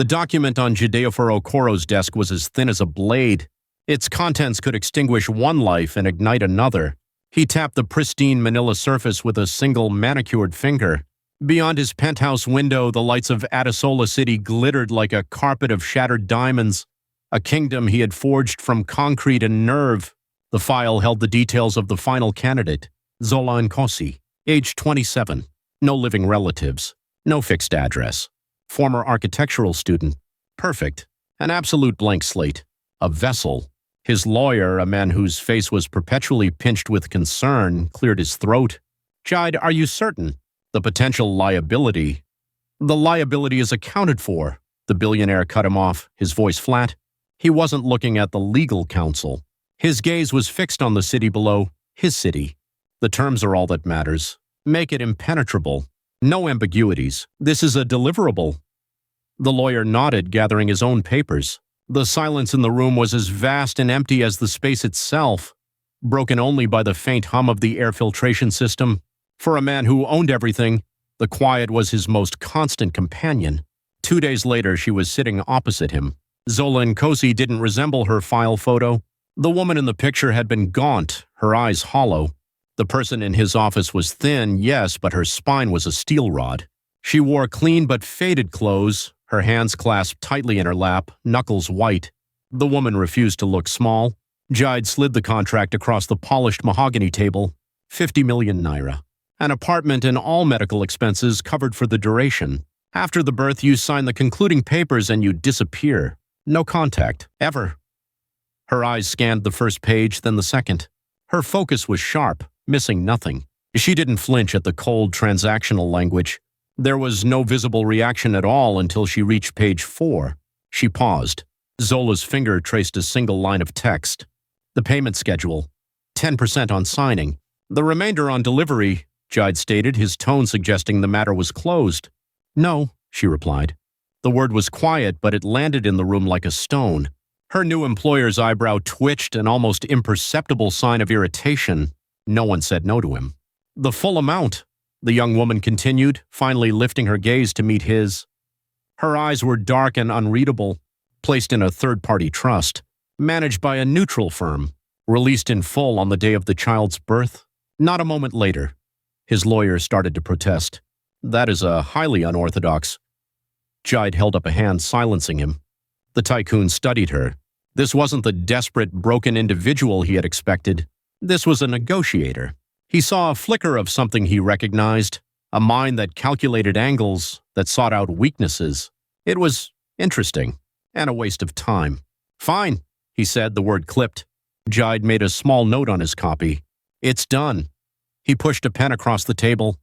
The document on Jideo Okoro's desk was as thin as a blade. Its contents could extinguish one life and ignite another. He tapped the pristine manila surface with a single manicured finger. Beyond his penthouse window, the lights of Adisola City glittered like a carpet of shattered diamonds, a kingdom he had forged from concrete and nerve. The file held the details of the final candidate, Zola Nkosi, age 27, no living relatives, no fixed address, former architectural student, perfect, an absolute blank slate, a vessel. His lawyer, a man whose face was perpetually pinched with concern, cleared his throat. "Jide, are you certain? The potential liability." "The liability is accounted for." The billionaire cut him off, his voice flat. He wasn't looking at the legal counsel. His gaze was fixed on the city below, his city. "The terms are all that matters. Make it impenetrable. No ambiguities. This is a deliverable." The lawyer nodded, gathering his own papers. The silence in the room was as vast and empty as the space itself, broken only by the faint hum of the air filtration system. For a man who owned everything, the quiet was his most constant companion. 2 days later, she was sitting opposite him. Zola Nkosi didn't resemble her file photo. The woman in the picture had been gaunt, her eyes hollow. The person in his office was thin, yes, but her spine was a steel rod. She wore clean but faded clothes, her hands clasped tightly in her lap, knuckles white. The woman refused to look small. Jide slid the contract across the polished mahogany table. 50 million naira. An apartment and all medical expenses covered for the duration. After the birth, you sign the concluding papers and you disappear. No contact, ever. Her eyes scanned the first page, then the second. Her focus was sharp, missing nothing. She didn't flinch at the cold transactional language. There was no visible reaction at all until she reached page 4. She paused. Zola's finger traced a single line of text. The payment schedule. 10% on signing. The remainder on delivery, Jide stated, his tone suggesting the matter was closed. "No," she replied. The word was quiet, but it landed in the room like a stone. Her new employer's eyebrow twitched, an almost imperceptible sign of irritation. No one said no to him. "The full amount," the young woman continued, finally lifting her gaze to meet his. Her eyes were dark and unreadable, placed in a third-party trust, managed by a neutral firm, released in full on the day of the child's birth. Not a moment later, his lawyer started to protest. "That is a highly unorthodox." Jide held up a hand, silencing him. The tycoon studied her. This wasn't the desperate, broken individual he had expected. This was a negotiator. He saw a flicker of something he recognized, a mind that calculated angles, that sought out weaknesses. It was interesting, and a waste of time. "Fine," he said, the word clipped. Jide made a small note on his copy. "It's done." He pushed a pen across the table.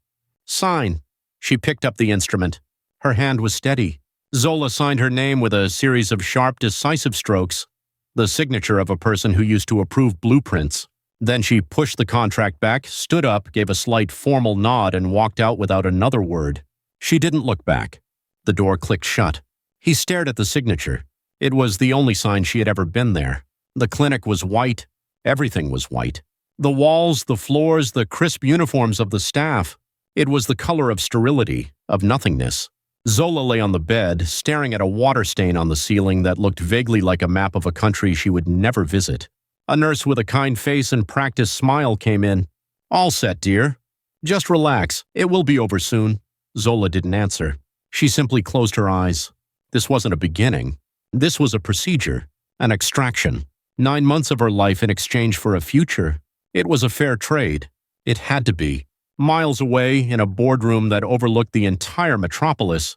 "Sign." She picked up the instrument. Her hand was steady. Zola signed her name with a series of sharp, decisive strokes, the signature of a person who used to approve blueprints. Then she pushed the contract back, stood up, gave a slight formal nod, and walked out without another word. She didn't look back. The door clicked shut. He stared at the signature. It was the only sign she had ever been there. The clinic was white. Everything was white. The walls, the floors, the crisp uniforms of the staff. It was the color of sterility, of nothingness. Zola lay on the bed, staring at a water stain on the ceiling that looked vaguely like a map of a country she would never visit. A nurse with a kind face and practiced smile came in. "All set, dear. Just relax. It will be over soon." Zola didn't answer. She simply closed her eyes. This wasn't a beginning. This was a procedure, an extraction. 9 months of her life in exchange for a future. It was a fair trade. It had to be. Miles away, in a boardroom that overlooked the entire metropolis,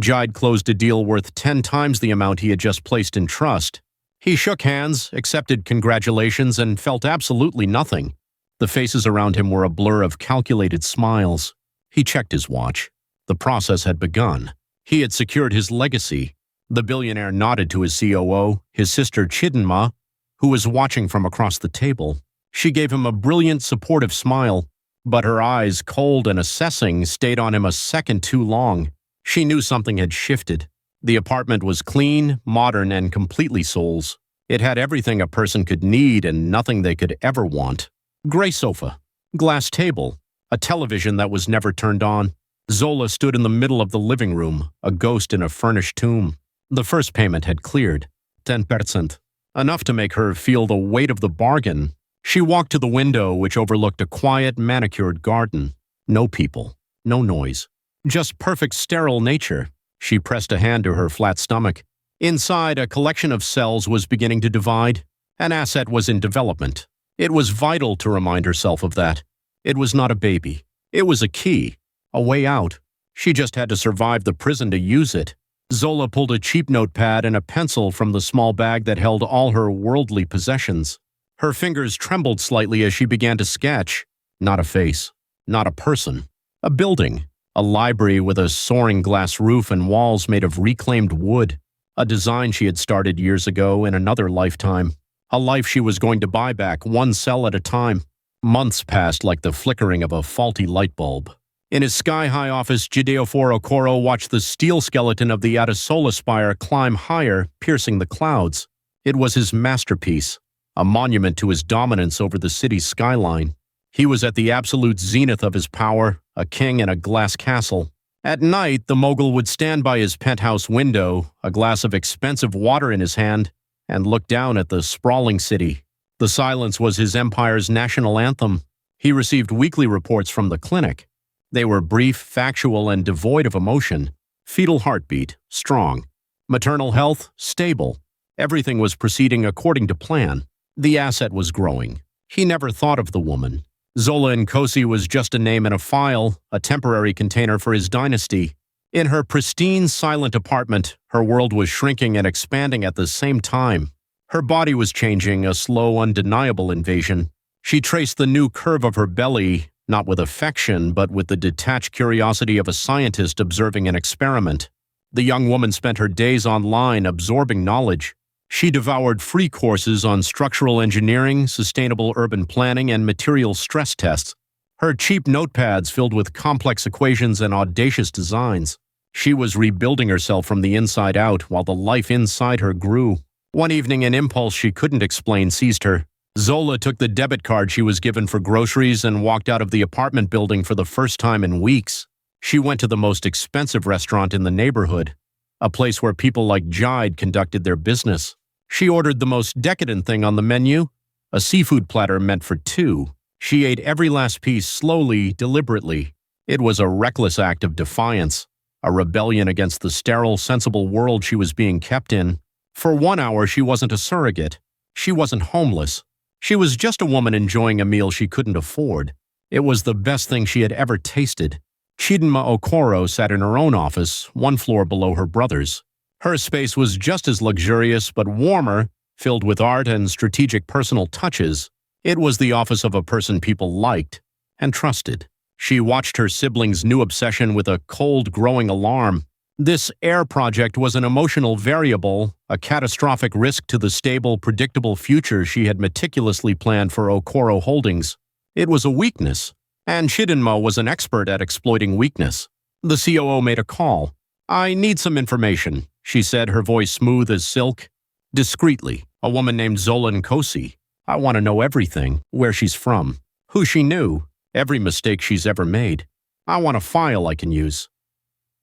Jide closed a deal worth 10 times the amount he had just placed in trust. He shook hands, accepted congratulations, and felt absolutely nothing. The faces around him were a blur of calculated smiles. He checked his watch. The process had begun. He had secured his legacy. The billionaire nodded to his COO, his sister Chidinma, who was watching from across the table. She gave him a brilliant, supportive smile, but her eyes, cold and assessing, stayed on him a second too long. She knew something had shifted. The apartment was clean, modern, and completely Soul's. It had everything a person could need and nothing they could ever want. Gray sofa, glass table, a television that was never turned on. Zola stood in the middle of the living room, a ghost in a furnished tomb. The first payment had cleared, 10%, enough to make her feel the weight of the bargain. She walked to the window, which overlooked a quiet, manicured garden. No people, no noise, just perfect sterile nature. She pressed a hand to her flat stomach. Inside, a collection of cells was beginning to divide. An asset was in development. It was vital to remind herself of that. It was not a baby. It was a key, a way out. She just had to survive the prison to use it. Zola pulled a cheap notepad and a pencil from the small bag that held all her worldly possessions. Her fingers trembled slightly as she began to sketch. Not a face, not a person. A building, a library with a soaring glass roof and walls made of reclaimed wood. A design she had started years ago in another lifetime. A life she was going to buy back, one cell at a time. Months passed like the flickering of a faulty light bulb. In his sky-high office, Gideofor Okoro watched the steel skeleton of the Atasola spire climb higher, piercing the clouds. It was his masterpiece, a monument to his dominance over the city's skyline. He was at the absolute zenith of his power, a king in a glass castle. At night, the mogul would stand by his penthouse window, a glass of expensive water in his hand, and look down at the sprawling city. The silence was his empire's national anthem. He received weekly reports from the clinic. They were brief, factual, and devoid of emotion. Fetal heartbeat, strong. Maternal health, stable. Everything was proceeding according to plan. The asset was growing. He never thought of the woman. Zola Nkosi was just a name in a file, a temporary container for his dynasty. In her pristine, silent apartment, her world was shrinking and expanding at the same time. Her body was changing, a slow, undeniable invasion. She traced the new curve of her belly, not with affection, but with the detached curiosity of a scientist observing an experiment. The young woman spent her days online absorbing knowledge. She devoured free courses on structural engineering, sustainable urban planning, and material stress tests. Her cheap notepads filled with complex equations and audacious designs. She was rebuilding herself from the inside out while the life inside her grew. One evening, an impulse she couldn't explain seized her. Zola took the debit card she was given for groceries and walked out of the apartment building for the first time in weeks. She went to the most expensive restaurant in the neighborhood, a place where people like Jide conducted their business. She ordered the most decadent thing on the menu, a seafood platter meant for two. She ate every last piece slowly, deliberately. It was a reckless act of defiance, a rebellion against the sterile, sensible world she was being kept in. For 1 hour, she wasn't a surrogate. She wasn't homeless. She was just a woman enjoying a meal she couldn't afford. It was the best thing she had ever tasted. Chidinma Okoro sat in her own office, one floor below her brother's. Her space was just as luxurious but warmer, filled with art and strategic personal touches. It was the office of a person people liked and trusted. She watched her siblings' new obsession with a cold, growing alarm. This heir project was an emotional variable, a catastrophic risk to the stable, predictable future she had meticulously planned for Okoro Holdings. It was a weakness, and Chidinma was an expert at exploiting weakness. The COO made a call. "I need some information," she said, her voice smooth as silk. Discreetly, a woman named Zola Nkosi. "I want to know everything, where she's from, who she knew, every mistake she's ever made. I want a file I can use."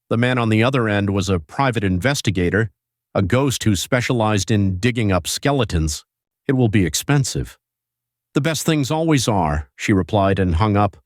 The man on the other end was a private investigator, a ghost who specialized in digging up skeletons. "It will be expensive." "The best things always are," she replied and hung up.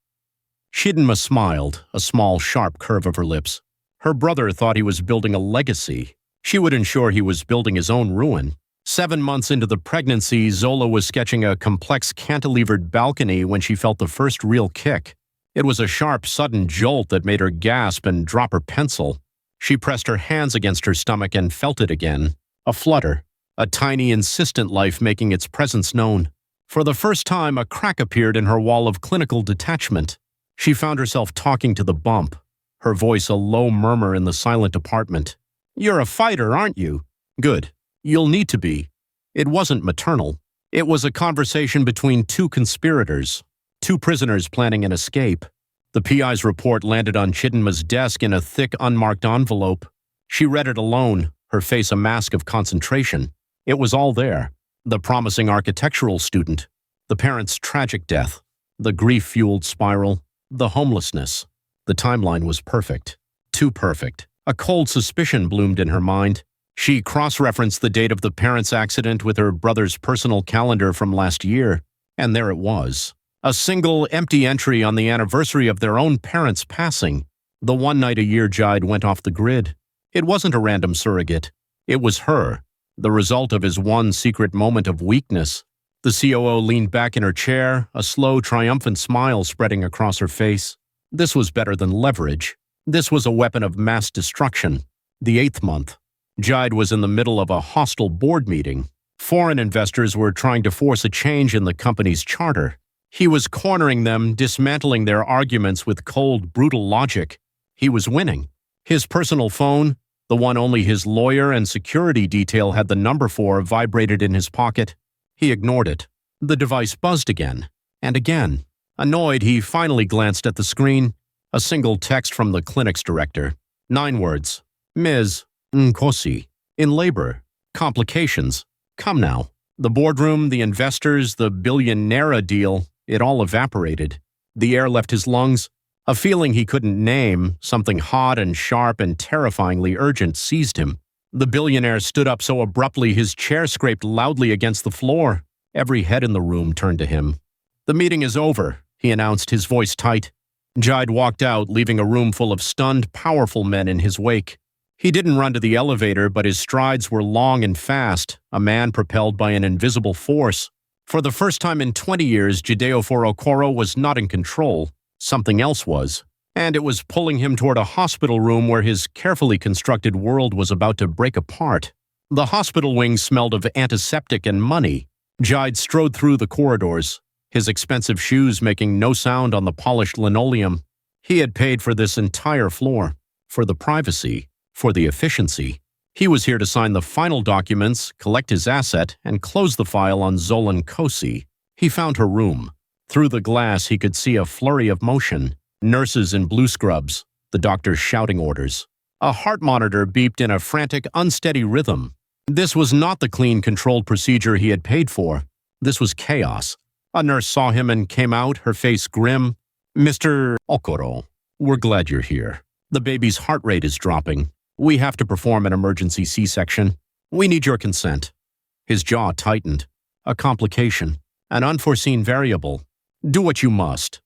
Chidinma smiled, a small, sharp curve of her lips. Her brother thought he was building a legacy. She would ensure he was building his own ruin. 7 months into the pregnancy, Zola was sketching a complex cantilevered balcony when she felt the first real kick. It was a sharp, sudden jolt that made her gasp and drop her pencil. She pressed her hands against her stomach and felt it again. A flutter, a tiny, insistent life making its presence known. For the first time, a crack appeared in her wall of clinical detachment. She found herself talking to the bump, her voice a low murmur in the silent apartment. "You're a fighter, aren't you? Good. You'll need to be." It wasn't maternal. It was a conversation between two conspirators. Two prisoners planning an escape. The PI's report landed on Chidinma's desk in a thick, unmarked envelope. She read it alone, her face a mask of concentration. It was all there. The promising architectural student, the parents' tragic death, the grief-fueled spiral, the homelessness. The timeline was perfect. Too perfect. A cold suspicion bloomed in her mind. She cross-referenced the date of the parents' accident with her brother's personal calendar from last year, and there it was. A single empty entry on the anniversary of their own parents' passing. The one night a year Jide went off the grid. It wasn't a random surrogate. It was her, the result of his one secret moment of weakness. The COO leaned back in her chair, a slow, triumphant smile spreading across her face. This was better than leverage. This was a weapon of mass destruction. The 8th month. Jide was in the middle of a hostile board meeting. Foreign investors were trying to force a change in the company's charter. He was cornering them, dismantling their arguments with cold, brutal logic. He was winning. His personal phone, the one only his lawyer and security detail had the number for, vibrated in his pocket. He ignored it. The device buzzed again, and again. Annoyed, he finally glanced at the screen. A single text from the clinic's director. 9 words. Ms. Nkosi. In labor. Complications. Come now. The boardroom, the investors, the billionaire deal, it all evaporated. The air left his lungs. A feeling he couldn't name, something hot and sharp and terrifyingly urgent, seized him. The billionaire stood up so abruptly his chair scraped loudly against the floor. Every head in the room turned to him. "The meeting is over," he announced, his voice tight. Jide walked out, leaving a room full of stunned, powerful men in his wake. He didn't run to the elevator, but his strides were long and fast, a man propelled by an invisible force. For the first time in 20 years, Jideo Okoro was not in control. Something else was. And it was pulling him toward a hospital room where his carefully constructed world was about to break apart. The hospital wing smelled of antiseptic and money. Jide strode through the corridors, his expensive shoes making no sound on the polished linoleum. He had paid for this entire floor, for the privacy, for the efficiency. He was here to sign the final documents, collect his asset, and close the file on Zola Nkosi. He found her room. Through the glass, he could see a flurry of motion. Nurses in blue scrubs, the doctors shouting orders. A heart monitor beeped in a frantic, unsteady rhythm. This was not the clean, controlled procedure he had paid for. This was chaos. A nurse saw him and came out, her face grim. "Mr. Okoro, we're glad you're here. The baby's heart rate is dropping. We have to perform an emergency C-section. We need your consent." His jaw tightened. A complication. An unforeseen variable. "Do what you must."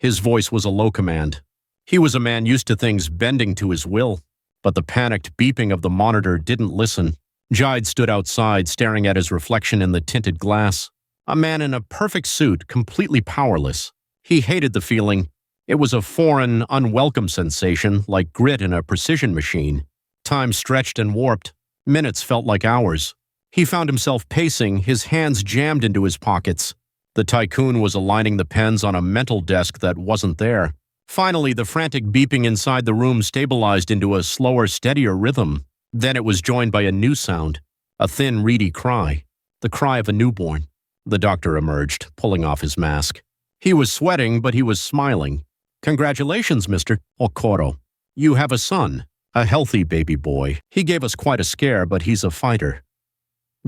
His voice was a low command. He was a man used to things bending to his will, but the panicked beeping of the monitor didn't listen. Jide stood outside, staring at his reflection in the tinted glass. A man in a perfect suit, completely powerless. He hated the feeling. It was a foreign, unwelcome sensation, like grit in a precision machine. Time stretched and warped. Minutes felt like hours. He found himself pacing, his hands jammed into his pockets. The tycoon was aligning the pens on a mental desk that wasn't there. Finally, the frantic beeping inside the room stabilized into a slower, steadier rhythm. Then it was joined by a new sound, a thin, reedy cry, the cry of a newborn. The doctor emerged, pulling off his mask. He was sweating, but he was smiling. "Congratulations, Mr. Okoro. You have a son, a healthy baby boy. He gave us quite a scare, but he's a fighter."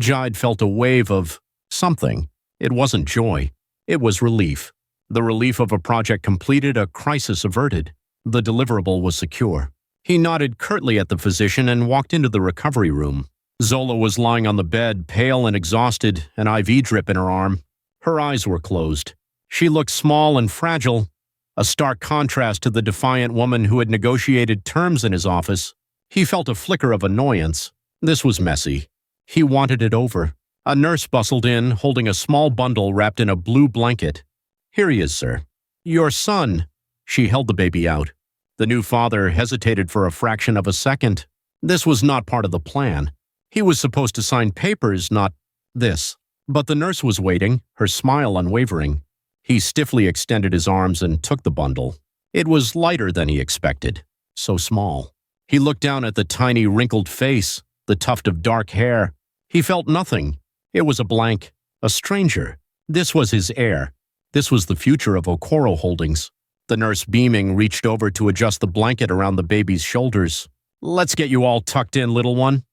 Jide felt a wave of something. It wasn't joy. It was relief. The relief of a project completed, a crisis averted. The deliverable was secure. He nodded curtly at the physician and walked into the recovery room. Zola was lying on the bed, pale and exhausted, an IV drip in her arm. Her eyes were closed. She looked small and fragile, a stark contrast to the defiant woman who had negotiated terms in his office. He felt a flicker of annoyance. This was messy. He wanted it over. A nurse bustled in, holding a small bundle wrapped in a blue blanket. "Here he is, sir." "Your son." She held the baby out. The new father hesitated for a fraction of a second. This was not part of the plan. He was supposed to sign papers, not this. But the nurse was waiting, her smile unwavering. He stiffly extended his arms and took the bundle. It was lighter than he expected. So small. He looked down at the tiny, wrinkled face, the tuft of dark hair. He felt nothing. It was a blank, a stranger. This was his heir. This was the future of Okoro Holdings. The nurse, beaming, reached over to adjust the blanket around the baby's shoulders. "Let's get you all tucked in, little one."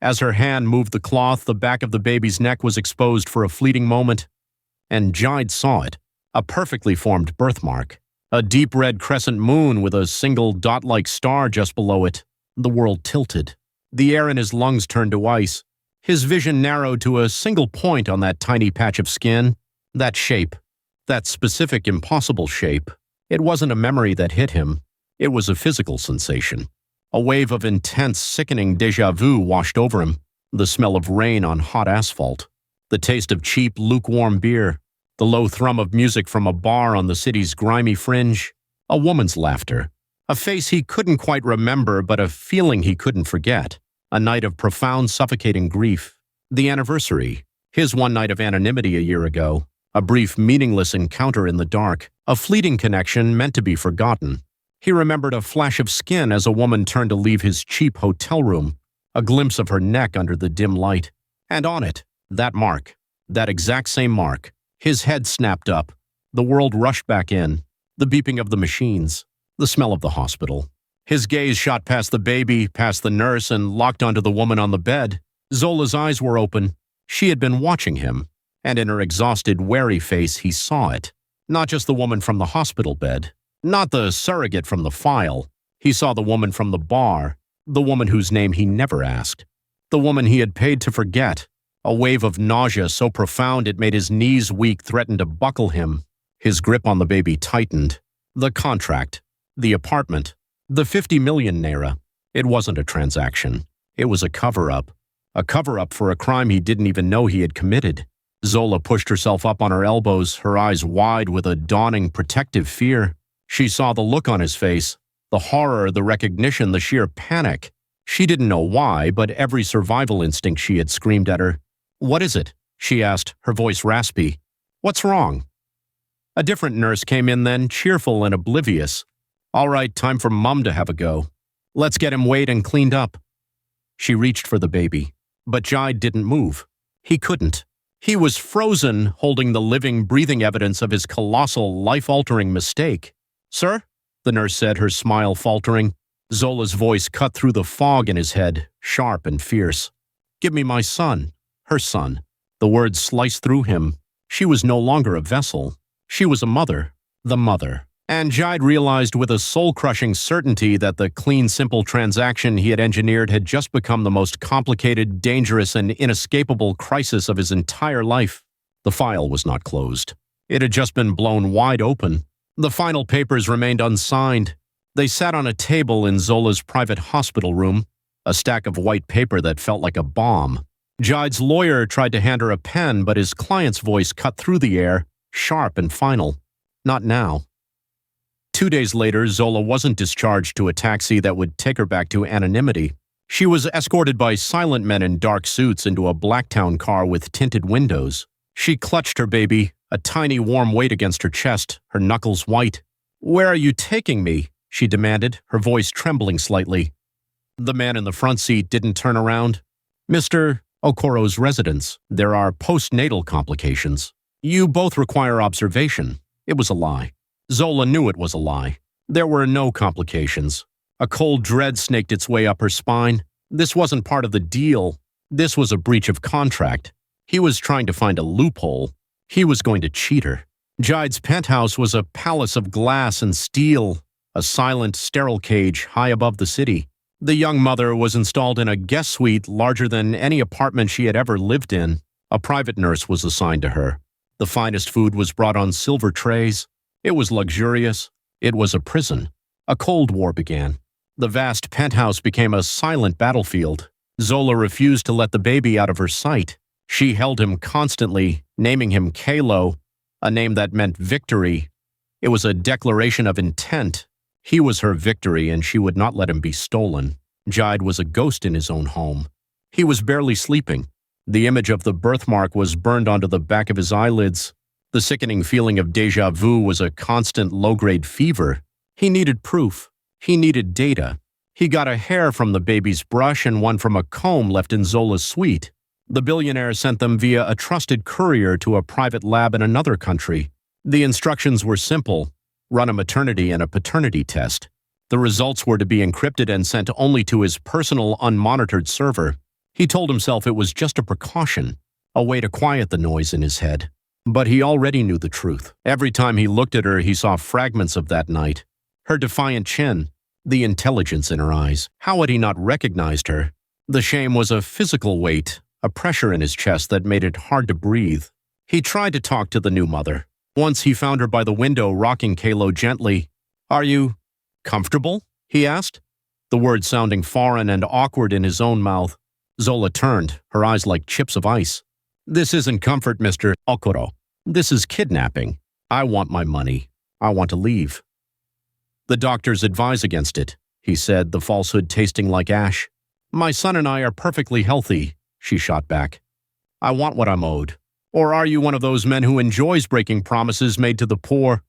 As her hand moved the cloth, the back of the baby's neck was exposed for a fleeting moment. And Jide saw it, a perfectly formed birthmark. A deep red crescent moon with a single dot-like star just below it. The world tilted. The air in his lungs turned to ice. His vision narrowed to a single point on that tiny patch of skin. That shape. That specific, impossible shape. It wasn't a memory that hit him. It was a physical sensation. A wave of intense, sickening déjà vu washed over him. The smell of rain on hot asphalt. The taste of cheap, lukewarm beer. The low thrum of music from a bar on the city's grimy fringe. A woman's laughter. A face he couldn't quite remember, but a feeling he couldn't forget. A night of profound, suffocating grief. The anniversary. His one night of anonymity a year ago. A brief, meaningless encounter in the dark. A fleeting connection meant to be forgotten. He remembered a flash of skin as a woman turned to leave his cheap hotel room. A glimpse of her neck under the dim light. And on it, that mark. That exact same mark. His head snapped up. The world rushed back in. The beeping of the machines. The smell of the hospital. His gaze shot past the baby, past the nurse, and locked onto the woman on the bed. Zola's eyes were open. She had been watching him. And in her exhausted, wary face, he saw it. Not just the woman from the hospital bed. Not the surrogate from the file. He saw the woman from the bar. The woman whose name he never asked. The woman he had paid to forget. A wave of nausea so profound it made his knees weak threatened to buckle him. His grip on the baby tightened. The contract. The apartment. The 50 million naira. It wasn't a transaction. It was a cover-up. A cover-up for a crime he didn't even know he had committed. Zola pushed herself up on her elbows, her eyes wide with a dawning protective fear. She saw the look on his face. The horror, the recognition, the sheer panic. She didn't know why, but every survival instinct she had screamed at her. "What is it?" she asked, her voice raspy. "What's wrong?" A different nurse came in then, cheerful and oblivious. "All right, time for Mum to have a go. Let's get him weighed and cleaned up." She reached for the baby, but Jide didn't move. He couldn't. He was frozen, holding the living, breathing evidence of his colossal, life-altering mistake. "Sir?" the nurse said, her smile faltering. Zola's voice cut through the fog in his head, sharp and fierce. "Give me my son." Her son. The words sliced through him. She was no longer a vessel. She was a mother. The mother. And Jide realized with a soul-crushing certainty that the clean, simple transaction he had engineered had just become the most complicated, dangerous, and inescapable crisis of his entire life. The file was not closed. It had just been blown wide open. The final papers remained unsigned. They sat on a table in Zola's private hospital room, a stack of white paper that felt like a bomb. Jide's lawyer tried to hand her a pen, but his client's voice cut through the air, sharp and final. Not now. 2 days later, Zola wasn't discharged to a taxi that would take her back to anonymity. She was escorted by silent men in dark suits into a Blacktown car with tinted windows. She clutched her baby, a tiny warm weight against her chest, her knuckles white. "Where are you taking me?" she demanded, her voice trembling slightly. The man in the front seat didn't turn around. "Mr. Okoro's residence. There are postnatal complications. You both require observation." It was a lie. Zola knew it was a lie. There were no complications. A cold dread snaked its way up her spine. This wasn't part of the deal. This was a breach of contract. He was trying to find a loophole. He was going to cheat her. Jide's penthouse was a palace of glass and steel, a silent, sterile cage high above the city. The young mother was installed in a guest suite larger than any apartment she had ever lived in. A private nurse was assigned to her. The finest food was brought on silver trays. It was luxurious. It was a prison. A Cold War began. The vast penthouse became a silent battlefield. Zola refused to let the baby out of her sight. She held him constantly, naming him Kalo, a name that meant victory. It was a declaration of intent. He was her victory, and she would not let him be stolen. Jide was a ghost in his own home. He was barely sleeping. The image of the birthmark was burned onto the back of his eyelids. The sickening feeling of déjà vu was a constant low-grade fever. He needed proof. He needed data. He got a hair from the baby's brush and one from a comb left in Zola's suite. The billionaire sent them via a trusted courier to a private lab in another country. The instructions were simple: run a maternity and a paternity test. The results were to be encrypted and sent only to his personal, unmonitored server. He told himself it was just a precaution, a way to quiet the noise in his head. But he already knew the truth. Every time he looked at her, he saw fragments of that night. Her defiant chin, the intelligence in her eyes. How had he not recognized her? The shame was a physical weight, a pressure in his chest that made it hard to breathe. He tried to talk to the new mother. Once he found her by the window rocking Kalo gently. "Are you comfortable?" he asked, the words sounding foreign and awkward in his own mouth. Zola turned, her eyes like chips of ice. "This isn't comfort, Mr. Okoro. This is kidnapping. I want my money. I want to leave." "The doctors advise against it," he said, the falsehood tasting like ash. "My son and I are perfectly healthy," she shot back. "I want what I'm owed. Or are you one of those men who enjoys breaking promises made to the poor?"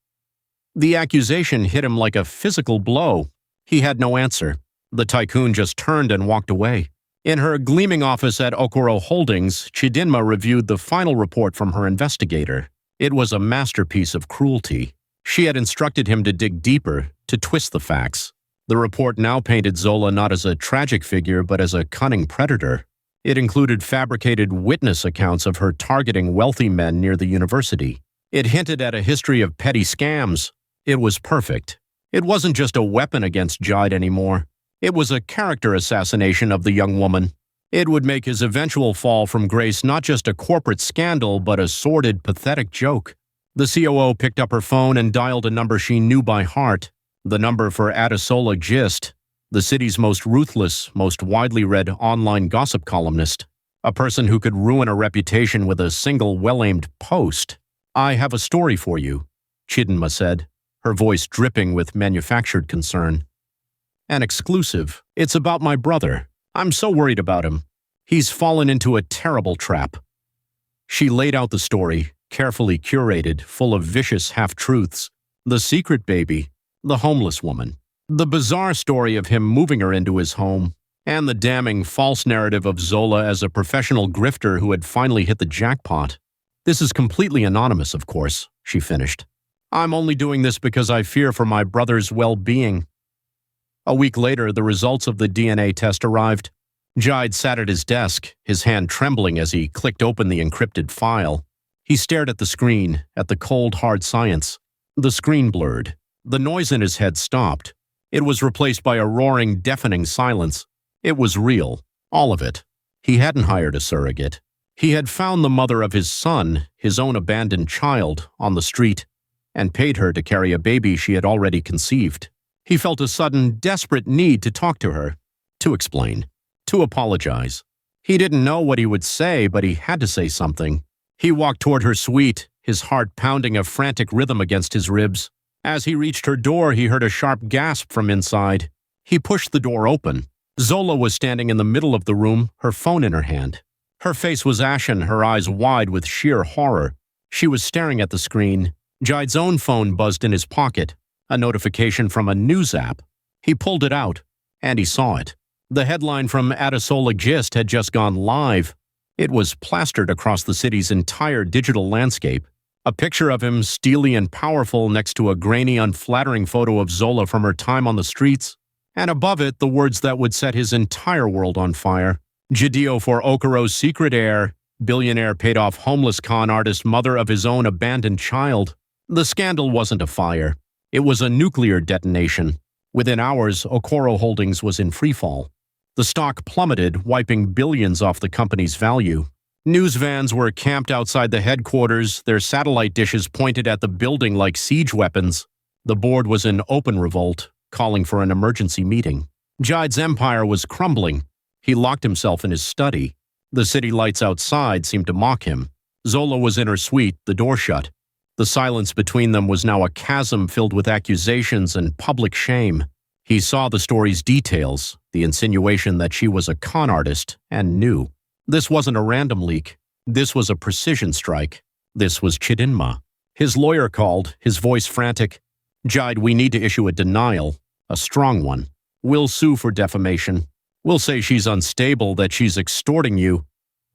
The accusation hit him like a physical blow. He had no answer. The tycoon just turned and walked away. In her gleaming office at Okoro Holdings, Chidinma reviewed the final report from her investigator. It was a masterpiece of cruelty. She had instructed him to dig deeper, to twist the facts. The report now painted Zola not as a tragic figure, but as a cunning predator. It included fabricated witness accounts of her targeting wealthy men near the university. It hinted at a history of petty scams. It was perfect. It wasn't just a weapon against Jide anymore. It was a character assassination of the young woman. It would make his eventual fall from grace not just a corporate scandal, but a sordid, pathetic joke. The COO picked up her phone and dialed a number she knew by heart, the number for Adesola Gist, the city's most ruthless, most widely read online gossip columnist, a person who could ruin a reputation with a single well-aimed post. "I have a story for you," Chidinma said, her voice dripping with manufactured concern. "An exclusive. It's about my brother. I'm so worried about him. He's fallen into a terrible trap." She laid out the story, carefully curated, full of vicious half-truths. The secret baby, the homeless woman, the bizarre story of him moving her into his home, and the damning false narrative of Zola as a professional grifter who had finally hit the jackpot. "This is completely anonymous, of course," she finished. "I'm only doing this because I fear for my brother's well-being." A week later, the results of the DNA test arrived. Jide sat at his desk, his hand trembling as he clicked open the encrypted file. He stared at the screen, at the cold, hard science. The screen blurred. The noise in his head stopped. It was replaced by a roaring, deafening silence. It was real, all of it. He hadn't hired a surrogate. He had found the mother of his son, his own abandoned child, on the street, and paid her to carry a baby she had already conceived. He felt a sudden, desperate need to talk to her, to explain, to apologize. He didn't know what he would say, but he had to say something. He walked toward her suite, his heart pounding a frantic rhythm against his ribs. As he reached her door, he heard a sharp gasp from inside. He pushed the door open. Zola was standing in the middle of the room, her phone in her hand. Her face was ashen, her eyes wide with sheer horror. She was staring at the screen. Jide's own phone buzzed in his pocket, a notification from a news app. He pulled it out, and he saw it. The headline from Adesola Gist had just gone live. It was plastered across the city's entire digital landscape. A picture of him, steely and powerful, next to a grainy, unflattering photo of Zola from her time on the streets. And above it, the words that would set his entire world on fire. Jidio for Okoro's secret heir, billionaire paid-off homeless con artist, mother of his own abandoned child. The scandal wasn't a fire. It was a nuclear detonation. Within hours, Okoro Holdings was in freefall. The stock plummeted, wiping billions off the company's value. News vans were camped outside the headquarters, their satellite dishes pointed at the building like siege weapons. The board was in open revolt, calling for an emergency meeting. Jide's empire was crumbling. He locked himself in his study. The city lights outside seemed to mock him. Zola was in her suite, the door shut. The silence between them was now a chasm filled with accusations and public shame. He saw the story's details, the insinuation that she was a con artist, and knew. This wasn't a random leak. This was a precision strike. This was Chidinma. His lawyer called, his voice frantic. "Jide, we need to issue a denial, a strong one. We'll sue for defamation. We'll say she's unstable, that she's extorting you."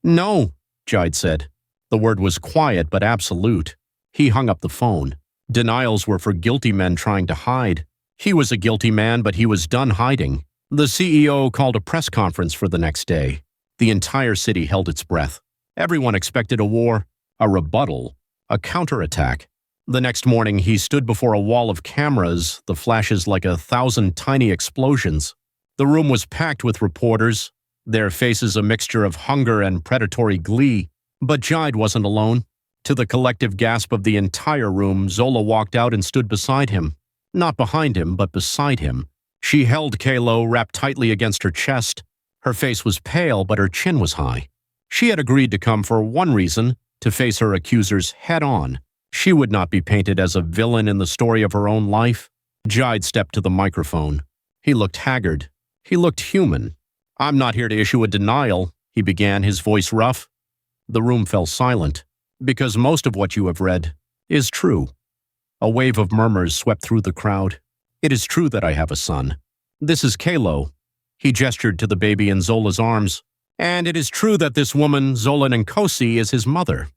"No," Jide said. The word was quiet but absolute. He hung up the phone. Denials were for guilty men trying to hide. He was a guilty man, but he was done hiding. The CEO called a press conference for the next day. The entire city held its breath. Everyone expected a war, a rebuttal, a counterattack. The next morning, he stood before a wall of cameras, the flashes like 1,000 tiny explosions. The room was packed with reporters. their faces a mixture of hunger and predatory glee. But Jide wasn't alone. To the collective gasp of the entire room, Zola walked out and stood beside him. Not behind him, but beside him. She held Kalo wrapped tightly against her chest. Her face was pale, but her chin was high. She had agreed to come for one reason, to face her accusers head-on. She would not be painted as a villain in the story of her own life. Jide stepped to the microphone. He looked haggard. He looked human. "I'm not here to issue a denial," he began, his voice rough. The room fell silent, because most of what you have read is true. A wave of murmurs swept through the crowd. "It is true that I have a son. This is Kalo." He gestured to the baby in Zola's arms. "And it is true that this woman, Zola Nkosi, is his mother."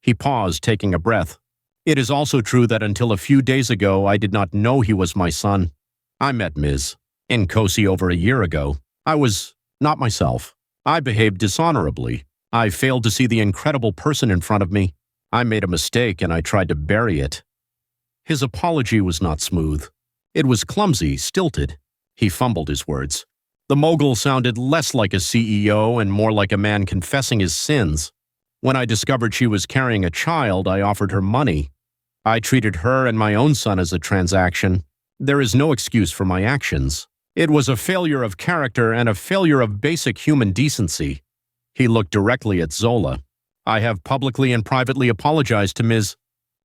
He paused, taking a breath. "It is also true that until a few days ago I did not know he was my son. I met Ms. Nkosi over a year ago. I was not myself. I behaved dishonorably. I failed to see the incredible person in front of me. I made a mistake and I tried to bury it." His apology was not smooth. It was clumsy, stilted. He fumbled his words. The mogul sounded less like a CEO and more like a man confessing his sins. "When I discovered she was carrying a child, I offered her money. I treated her and my own son as a transaction. There is no excuse for my actions. It was a failure of character and a failure of basic human decency." He looked directly at Zola. "I have publicly and privately apologized to Ms.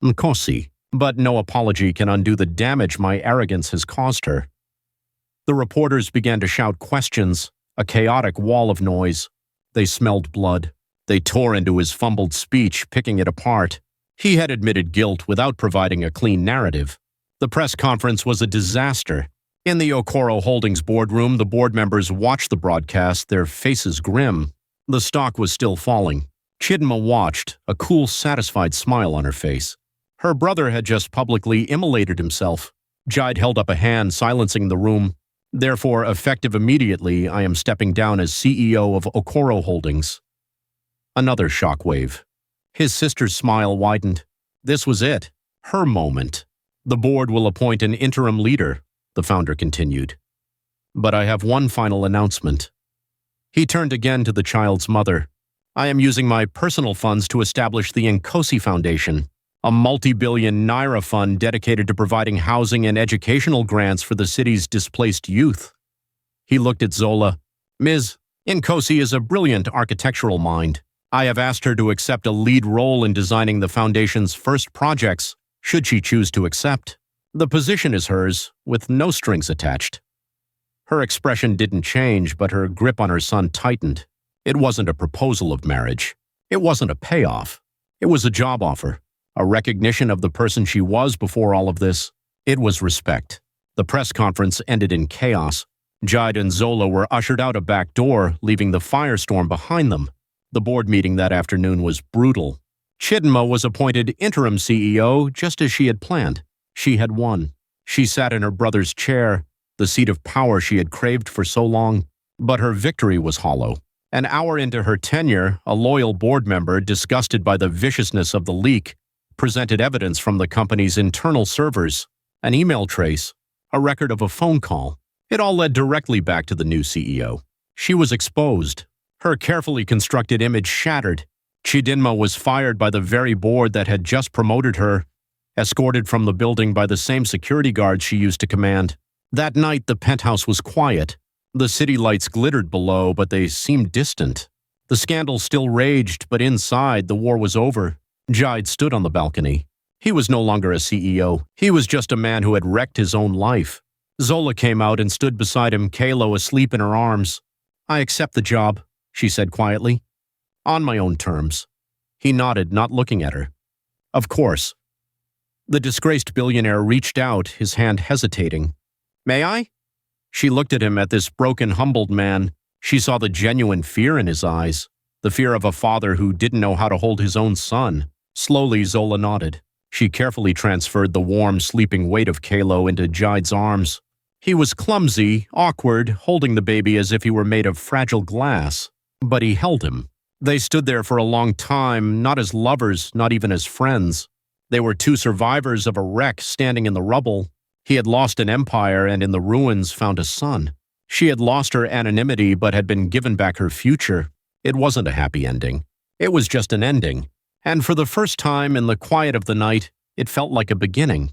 Nkosi, but no apology can undo the damage my arrogance has caused her." The reporters began to shout questions, a chaotic wall of noise. They smelled blood. They tore into his fumbled speech, picking it apart. He had admitted guilt without providing a clean narrative. The press conference was a disaster. In the Okoro Holdings boardroom, the board members watched the broadcast, their faces grim. The stock was still falling. Chidima watched, a cool, satisfied smile on her face. Her brother had just publicly immolated himself. Jide held up a hand, silencing the room. "Therefore, effective immediately, I am stepping down as CEO of Okoro Holdings." Another shockwave. His sister's smile widened. This was it. Her moment. "The board will appoint an interim leader," the founder continued. "But I have one final announcement." He turned again to the child's mother. "I am using my personal funds to establish the Nkosi Foundation, a multi-billion naira fund dedicated to providing housing and educational grants for the city's displaced youth." He looked at Zola. "Ms. Nkosi is a brilliant architectural mind. I have asked her to accept a lead role in designing the foundation's first projects, should she choose to accept. The position is hers, with no strings attached." Her expression didn't change, but her grip on her son tightened. It wasn't a proposal of marriage. It wasn't a payoff. It was a job offer, a recognition of the person she was before all of this. It was respect. The press conference ended in chaos. Jide and Zola were ushered out a back door, leaving the firestorm behind them. The board meeting that afternoon was brutal. Chidima was appointed interim CEO just as she had planned. She had won. She sat in her brother's chair, the seat of power she had craved for so long. But her victory was hollow. An hour into her tenure, a loyal board member, disgusted by the viciousness of the leak, presented evidence from the company's internal servers, an email trace, a record of a phone call. It all led directly back to the new CEO. She was exposed. Her carefully constructed image shattered. Chidinma was fired by the very board that had just promoted her, escorted from the building by the same security guards she used to command. That night, the penthouse was quiet. The city lights glittered below, but they seemed distant. The scandal still raged, but inside, the war was over. Jide stood on the balcony. He was no longer a CEO. He was just a man who had wrecked his own life. Zola came out and stood beside him, Kalo asleep in her arms. "I accept the job," she said quietly. "On my own terms." He nodded, not looking at her. "Of course." The disgraced billionaire reached out, his hand hesitating. "May I?" She looked at him, at this broken, humbled man. She saw the genuine fear in his eyes, the fear of a father who didn't know how to hold his own son. Slowly, Zola nodded. She carefully transferred the warm, sleeping weight of Kalo into Jide's arms. He was clumsy, awkward, holding the baby as if he were made of fragile glass. But he held him. They stood there for a long time, not as lovers, not even as friends. They were two survivors of a wreck standing in the rubble. He had lost an empire and in the ruins found a son. She had lost her anonymity but had been given back her future. It wasn't a happy ending. It was just an ending. And for the first time in the quiet of the night, it felt like a beginning.